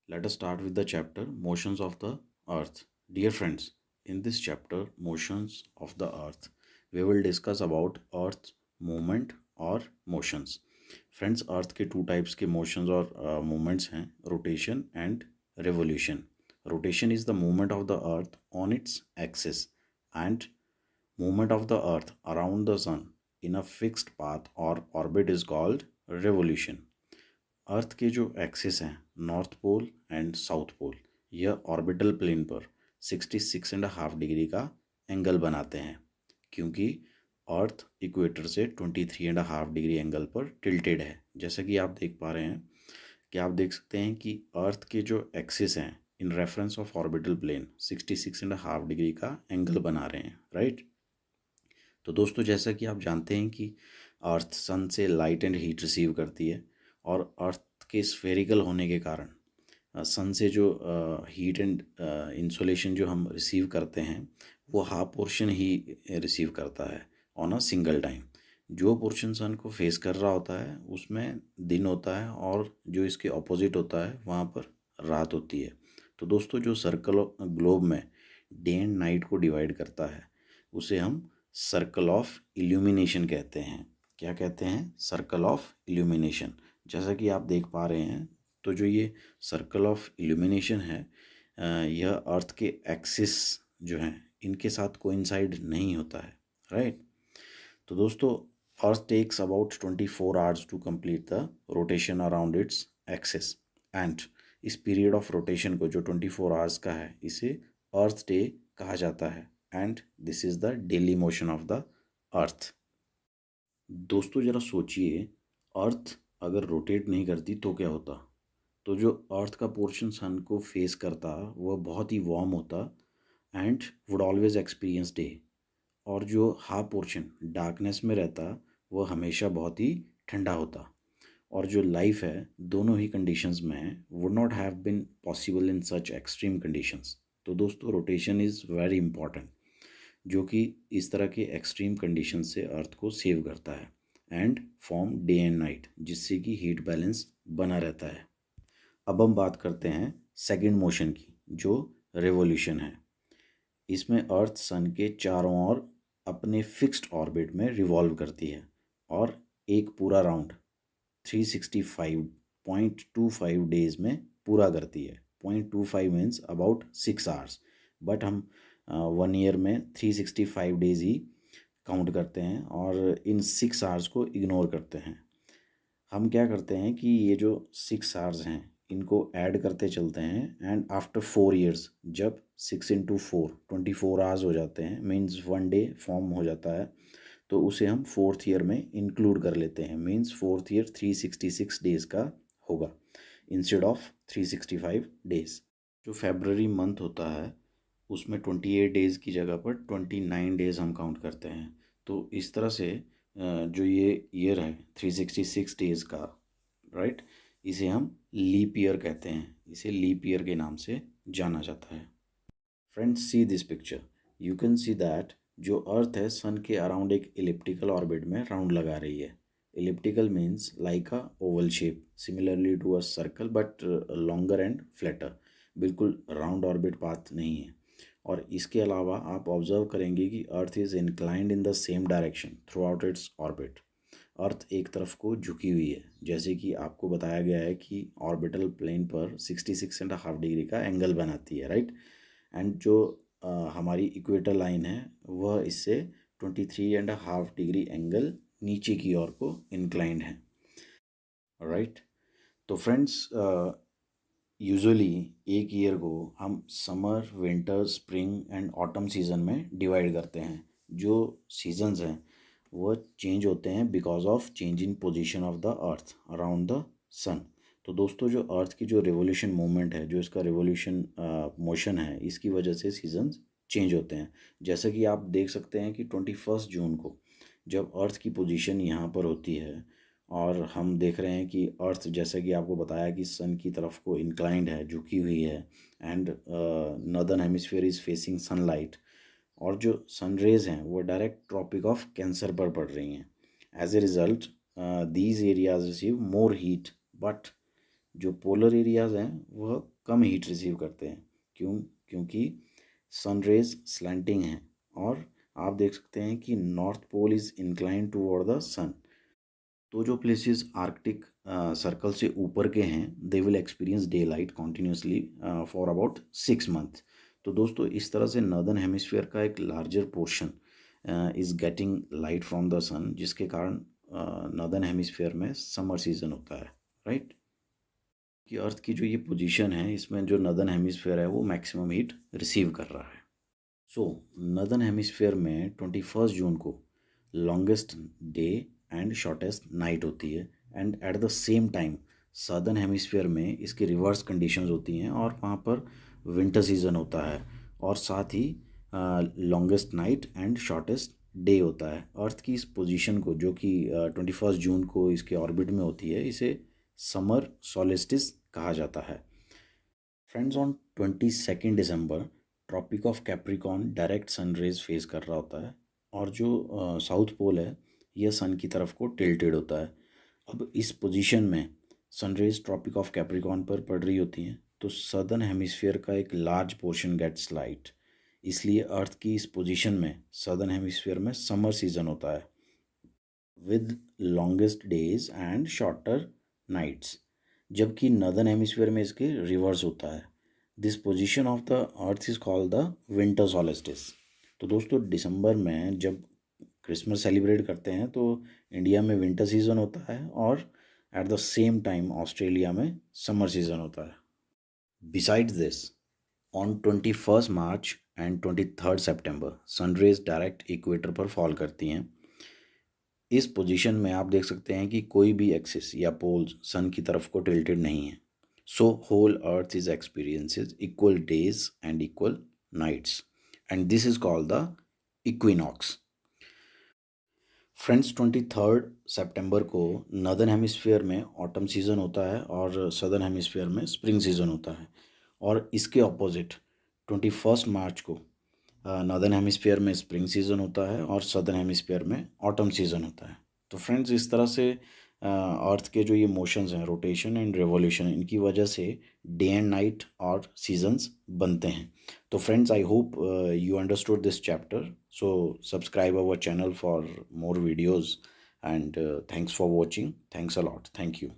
Let us start with the chapter Motions of the Earth. Dear friends, in this chapter Motions of the Earth, we will discuss about Earth's movement or motions. Friends, earth के two types के motions और movements हैं, rotation and revolution. Rotation is the movement of the earth on its axis and movement of the earth around the sun in a fixed path or orbit is called revolution. Earth के जो axis हैं north pole and south pole, यह orbital plane पर 66.5 degree का angle बनाते हैं, क्योंकि अर्थ equator से 23.5 डिग्री एंगल पर टिल्टेड है. जैसा कि आप देख पा रहे हैं कि आप देख सकते हैं कि अर्थ के जो एक्सिस हैं in reference of orbital plane 66.5 degree का एंगल बना रहे हैं, राइट. तो दोस्तों, जैसा कि आप जानते हैं कि अर्थ सन से लाइट एंड हीट रिसीव करती है, और अर्थ के स्फेरिकल होने के कारण सन से जो हीट एंड इंसोलेशन जो हम रिसीव करते हैं वो हाफ पोर्शन ही रिसीव करता है ऑन अ सिंगल टाइम. जो पोर्शन सन को फेस कर रहा होता है उसमें दिन होता है, और जो इसके ऑपोजिट होता है वहाँ पर रात होती है. तो दोस्तों, जो सर्कल ग्लोब में डे एंड नाइट को डिवाइड करता है उसे हम सर्कल ऑफ इल्यूमिनेशन कहते हैं. क्या कहते हैं? Circle of illumination. जैसा कि आप देख पा रहे हैं, तो जो ये सर्कल ऑफ इल्यूमिनेशन है यह अर्थ के एक्सिस जो हैं इनके साथ कोइंसाइड नहीं होता है, राइट. तो दोस्तों, earth takes about 24 hours to complete the rotation around its axis, and इस पीरियड ऑफ रोटेशन को जो 24 आवर्स का है इसे अर्थ डे कहा जाता है, and this is the daily motion of the अर्थ. दोस्तों, ज़रा सोचिए, अर्थ अगर रोटेट नहीं करती तो क्या होता? तो जो अर्थ का पोर्शन सन को फेस करता वह बहुत ही वार्म होता and would always experience day, और जो हाफ पोर्शन डार्कनेस में रहता वह हमेशा बहुत ही ठंडा होता. और जो लाइफ है दोनों ही कंडीशंस में would not have been possible in such extreme conditions. तो दोस्तों, रोटेशन इज़ वेरी इंपॉर्टेंट, जो कि इस तरह के एक्सट्रीम कंडीशन से अर्थ को सेव करता है and form day and night, जिससे कि हीट बैलेंस बना रहता है. अब हम बात करते हैं सेकंड मोशन की, जो रेवोल्यूशन है. इसमें अर्थ सन के चारों ओर अपने फिक्स्ड ऑर्बिट में रिवॉल्व करती है और एक पूरा राउंड 365.25 डेज में पूरा करती है. 0.25 मीन्स अबाउट 6 आवर्स, बट हम 1 ईयर में 365 डेज ही काउंट करते हैं और इन 6 आवर्स को इग्नोर करते हैं. हम क्या करते हैं कि ये जो 6 आवर्स हैं इनको ऐड करते चलते हैं, एंड आफ्टर 4 ईयर्स जब 6 into 4 24 आवर्स हो जाते हैं, मीन्स 1 डे फॉर्म हो जाता है, तो उसे हम 4th ईयर में इंक्लूड कर लेते हैं. मीन्स 4th ईयर 366 डेज़ का होगा इंस्टेड ऑफ 365 डेज़. जो फेबररी मंथ होता है उसमें 28 डेज़ की जगह पर 29 डेज़ हम काउंट करते हैं. तो इस तरह से जो ये ईयर है 366 डेज़ का, राइट, इसे हम लीप ईयर कहते हैं. इसे लीप ईयर के नाम से जाना जाता है. Friends, see this picture. You can see that जो अर्थ है सन के अराउंड एक इलिप्टिकल ऑर्बिट में राउंड लगा रही है. Elliptical means like a oval shape similarly to a circle, but longer and flatter. बिल्कुल राउंड ऑर्बिट पाथ नहीं है. और इसके अलावा आप ऑब्जर्व करेंगे कि earth is inclined in the same direction throughout its orbit. Earth एक तरफ को झुकी हुई है, जैसे कि आपको बताया गया है कि ऑर्बिटल प्लेन पर 66.5 डिग्री का एंगल बनाती है, राइट. एंड जो हमारी इक्वेटर लाइन है वह इससे 23.5 डिग्री एंगल नीचे की ओर को इंक्लाइंड है, राइट. तो फ्रेंड्स, यूजुअली एक ईयर को हम summer, winter, spring and autumn season में डिवाइड करते हैं. जो सीजन्स हैं वह चेंज होते हैं because of change in position of the earth around the sun. तो दोस्तों, जो अर्थ की जो रिवोल्यूशन मूवमेंट है, जो इसका रिवोल्यूशन मोशन है, इसकी वजह से सीजन्स चेंज होते हैं. जैसा कि आप देख सकते हैं कि 21 जून को जब अर्थ की पोजीशन यहाँ पर होती है और हम देख रहे हैं कि अर्थ, जैसा कि आपको बताया कि सन की तरफ को इंक्लाइंड है, झुकी हुई है, and northern hemisphere is facing sunlight, और जो सनरेज हैं वो डायरेक्ट ट्रॉपिक ऑफ कैंसर पर पड़ रही हैं. As a result these areas receive more heat, but जो पोलर एरियाज़ हैं वह कम हीट रिसीव करते हैं। क्योंकि सन रेज स्लैंटिंग हैं और आप देख सकते हैं कि north pole is incline toward the sun. तो जो प्लेसेस आर्कटिक सर्कल से ऊपर के हैं they will experience daylight continuously for about 6 month. तो दोस्तों इस तरह से नॉर्दर्न हेमिस्फीयर का एक larger portion is getting light from the sun, जिसके कारण नॉर्दर्न हेमिस्फीयर में समर सीजन होता है, राइट। कि अर्थ की जो ये पोजीशन है इसमें जो नॉर्दर्न हेमिस्फीयर है वो मैक्सिमम हीट रिसीव कर रहा है। सो नॉर्दर्न हेमिस्फीयर में 21 जून को longest day and shortest night होती है, and at the same time southern hemisphere में इसकी रिवर्स कंडीशंस होती हैं और वहाँ पर विंटर सीजन होता है और साथ ही longest night and shortest day होता है। अर्थ की इस पोजीशन को जो कि 21 जून को इसके ऑर्बिट में होती है इसे समर सोलिस्टिस कहा जाता है। फ्रेंड्स ऑन 22 दिसंबर tropic of Capricorn direct sun rays face कर रहा होता है और जो साउथ पोल है यह सन की तरफ को टिल्टेड होता है। अब इस पोजीशन में sun rays tropic of Capricorn पर पड़ रही होती हैं तो सदर्न हेमिस्फीयर का एक लार्ज पोर्शन गेट्स लाइट, इसलिए अर्थ की इस पोजीशन में सदर्न हेमिस्फीयर में समर सीजन होता है with longest days and shorter nights, जबकि नॉर्दर्न हेमिस्फीयर में इसके रिवर्स होता है। This position of the earth is called the winter solstice. तो दोस्तों दिसंबर में जब क्रिसमस सेलिब्रेट करते हैं तो इंडिया में विंटर सीजन होता है और at the same time Australia में समर सीजन होता है। Besides this on 21 March and 23 September sun rays direct equator पर फॉल करती हैं। इस पोजीशन में आप देख सकते हैं कि कोई भी एक्सिस या पोल्स सन की तरफ को टिल्टेड नहीं है। So whole earth is experiences equal days and equal nights, and this is called the equinox. Friends 23 सितंबर को नॉर्दर्न हेमिस्फीयर में ऑटम सीज़न होता है और सदर्न हेमिस्फीयर में स्प्रिंग सीज़न होता है, और इसके ऑपोजिट 21 मार्च को नॉर्दर्न हेमिस्फीयर में स्प्रिंग सीज़न होता है और सदर्न हेमिस्फीयर में ऑटम सीज़न होता है। तो फ्रेंड्स इस तरह से अर्थ के जो ये मोशंस हैं रोटेशन एंड रेवोल्यूशन, इनकी वजह से डे एंड नाइट और सीजन्स बनते हैं। तो friends I hope you understood this chapter, so subscribe our channel for more videos, and thanks for watching. Thanks a lot. Thank you.